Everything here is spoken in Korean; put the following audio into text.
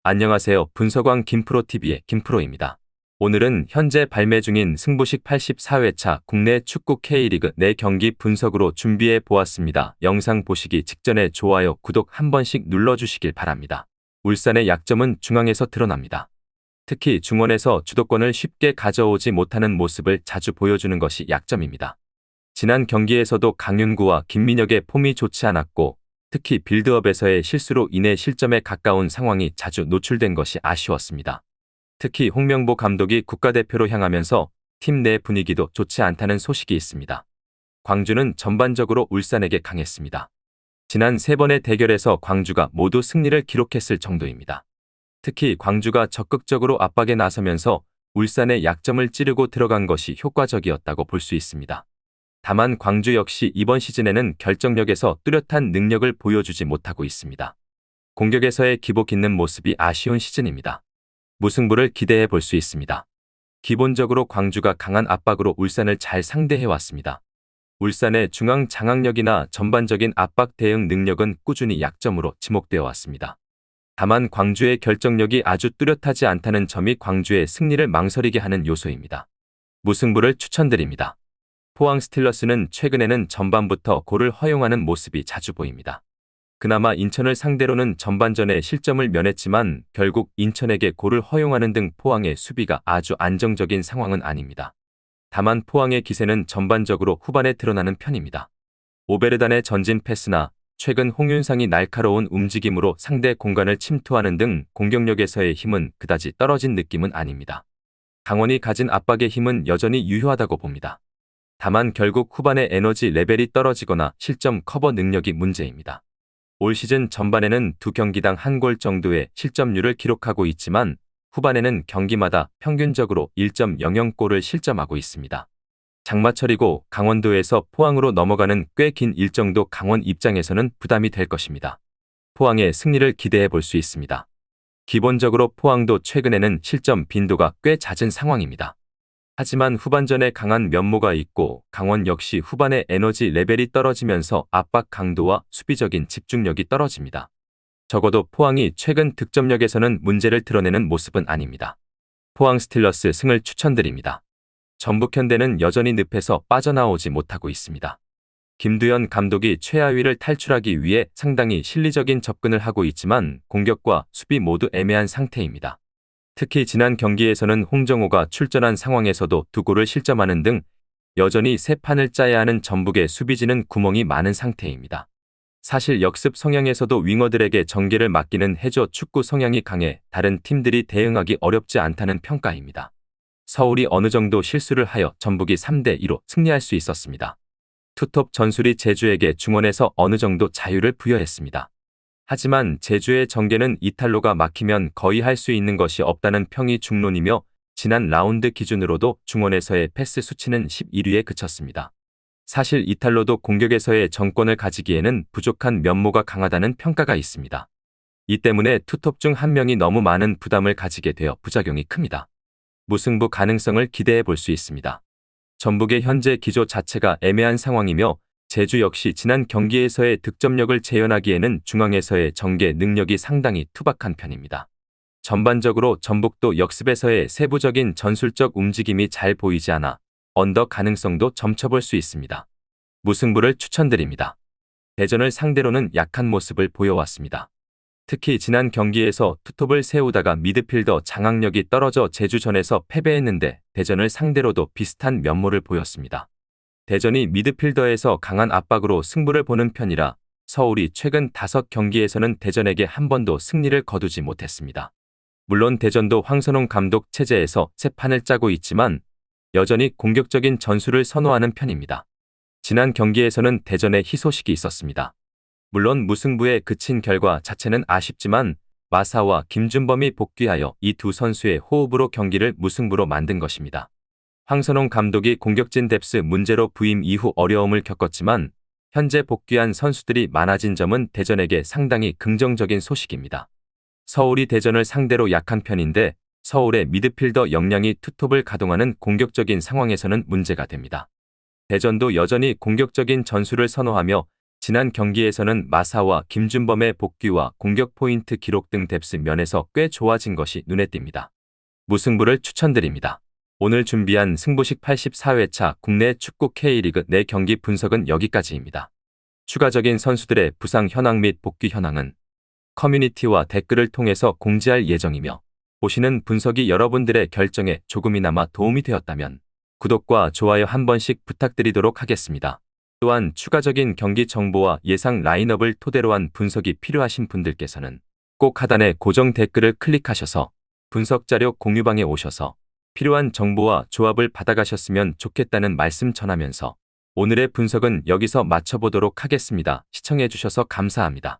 안녕하세요. 분석왕 김프로TV의 김프로입니다. 오늘은 현재 발매 중인 승부식 84회차 국내 축구 K리그 4경기 분석으로 준비해 보았습니다. 영상 보시기 직전에 좋아요, 구독 한 번씩 눌러주시길 바랍니다. 울산의 약점은 중앙에서 드러납니다. 특히 중원에서 주도권을 쉽게 가져오지 못하는 모습을 자주 보여주는 것이 약점입니다. 지난 경기에서도 강윤구와 김민혁의 폼이 좋지 않았고 특히 빌드업에서의 실수로 인해 실점에 가까운 상황이 자주 노출된 것이 아쉬웠습니다. 특히 홍명보 감독이 국가대표로 향하면서 팀 내 분위기도 좋지 않다는 소식이 있습니다. 광주는 전반적으로 울산에게 강했습니다. 지난 3번의 대결에서 광주가 모두 승리를 기록했을 정도입니다. 특히 광주가 적극적으로 압박에 나서면서 울산의 약점을 찌르고 들어간 것이 효과적이었다고 볼 수 있습니다. 다만 광주 역시 이번 시즌에는 결정력에서 뚜렷한 능력을 보여주지 못하고 있습니다. 공격에서의 기복 있는 모습이 아쉬운 시즌입니다. 무승부를 기대해 볼 수 있습니다. 기본적으로 광주가 강한 압박으로 울산을 잘 상대해왔습니다. 울산의 중앙 장악력이나 전반적인 압박 대응 능력은 꾸준히 약점으로 지목되어 왔습니다. 다만 광주의 결정력이 아주 뚜렷하지 않다는 점이 광주의 승리를 망설이게 하는 요소입니다. 무승부를 추천드립니다. 포항 스틸러스는 최근에는 전반부터 골을 허용하는 모습이 자주 보입니다. 그나마 인천을 상대로는 전반전에 실점을 면했지만 결국 인천에게 골을 허용하는 등 포항의 수비가 아주 안정적인 상황은 아닙니다. 다만 포항의 기세는 전반적으로 후반에 드러나는 편입니다. 오베르단의 전진 패스나 최근 홍윤상이 날카로운 움직임으로 상대 공간을 침투하는 등 공격력에서의 힘은 그다지 떨어진 느낌은 아닙니다. 강원이 가진 압박의 힘은 여전히 유효하다고 봅니다. 다만 결국 후반에 에너지 레벨이 떨어지거나 실점 커버 능력이 문제입니다. 올 시즌 전반에는 2경기당 1골 정도의 실점률을 기록하고 있지만 후반에는 경기마다 평균적으로 1.00골을 실점하고 있습니다. 장마철이고 강원도에서 포항으로 넘어가는 꽤 긴 일정도 강원 입장에서는 부담이 될 것입니다. 포항의 승리를 기대해 볼 수 있습니다. 기본적으로 포항도 최근에는 실점 빈도가 꽤 잦은 상황입니다. 하지만 후반전에 강한 면모가 있고 강원 역시 후반에 에너지 레벨이 떨어지면서 압박 강도와 수비적인 집중력이 떨어집니다. 적어도 포항이 최근 득점력에서는 문제를 드러내는 모습은 아닙니다. 포항 스틸러스 승을 추천드립니다. 전북현대는 여전히 늪에서 빠져나오지 못하고 있습니다. 김두현 감독이 최하위를 탈출하기 위해 상당히 실리적인 접근을 하고 있지만 공격과 수비 모두 애매한 상태입니다. 특히 지난 경기에서는 홍정호가 출전한 상황에서도 2골을 실점하는 등 여전히 새 판을 짜야 하는 전북의 수비진은 구멍이 많은 상태입니다. 사실 역습 성향에서도 윙어들에게 전개를 맡기는 해저 축구 성향이 강해 다른 팀들이 대응하기 어렵지 않다는 평가입니다. 서울이 어느 정도 실수를 하여 전북이 3대2로 승리할 수 있었습니다. 투톱 전술이 제주에게 중원에서 어느 정도 자유를 부여했습니다. 하지만 제주의 전개는 이탈로가 막히면 거의 할 수 있는 것이 없다는 평이 중론이며 지난 라운드 기준으로도 중원에서의 패스 수치는 11위에 그쳤습니다. 사실 이탈로도 공격에서의 정권을 가지기에는 부족한 면모가 강하다는 평가가 있습니다. 이 때문에 투톱 중 한 명이 너무 많은 부담을 가지게 되어 부작용이 큽니다. 무승부 가능성을 기대해 볼 수 있습니다. 전북의 현재 기조 자체가 애매한 상황이며 제주 역시 지난 경기에서의 득점력을 재현하기에는 중앙에서의 전개 능력이 상당히 투박한 편입니다. 전반적으로 전북도 역습에서의 세부적인 전술적 움직임이 잘 보이지 않아 언더 가능성도 점쳐볼 수 있습니다. 무승부를 추천드립니다. 대전을 상대로는 약한 모습을 보여왔습니다. 특히 지난 경기에서 투톱을 세우다가 미드필더 장악력이 떨어져 제주전에서 패배했는데 대전을 상대로도 비슷한 면모를 보였습니다. 대전이 미드필더에서 강한 압박으로 승부를 보는 편이라 서울이 최근 5경기에서는 대전에게 한 번도 승리를 거두지 못했습니다. 물론 대전도 황선홍 감독 체제에서 새 판을 짜고 있지만 여전히 공격적인 전술을 선호하는 편입니다. 지난 경기에서는 대전에 희소식이 있었습니다. 물론 무승부에 그친 결과 자체는 아쉽지만 마사와 김준범이 복귀하여 이 두 선수의 호흡으로 경기를 무승부로 만든 것입니다. 황선홍 감독이 공격진 뎁스 문제로 부임 이후 어려움을 겪었지만 현재 복귀한 선수들이 많아진 점은 대전에게 상당히 긍정적인 소식입니다. 서울이 대전을 상대로 약한 편인데 서울의 미드필더 역량이 투톱을 가동하는 공격적인 상황에서는 문제가 됩니다. 대전도 여전히 공격적인 전술을 선호하며 지난 경기에서는 마사와 김준범의 복귀와 공격 포인트 기록 등 뎁스 면에서 꽤 좋아진 것이 눈에 띕니다. 무승부를 추천드립니다. 오늘 준비한 승부식 84회차 국내 축구 K리그 4경기 분석은 여기까지입니다. 추가적인 선수들의 부상 현황 및 복귀 현황은 커뮤니티와 댓글을 통해서 공지할 예정이며, 보시는 분석이 여러분들의 결정에 조금이나마 도움이 되었다면 구독과 좋아요 한 번씩 부탁드리도록 하겠습니다. 또한 추가적인 경기 정보와 예상 라인업을 토대로 한 분석이 필요하신 분들께서는 꼭 하단의 고정 댓글을 클릭하셔서 분석 자료 공유방에 오셔서 필요한 정보와 조합을 받아가셨으면 좋겠다는 말씀 전하면서 오늘의 분석은 여기서 마쳐보도록 하겠습니다. 시청해주셔서 감사합니다.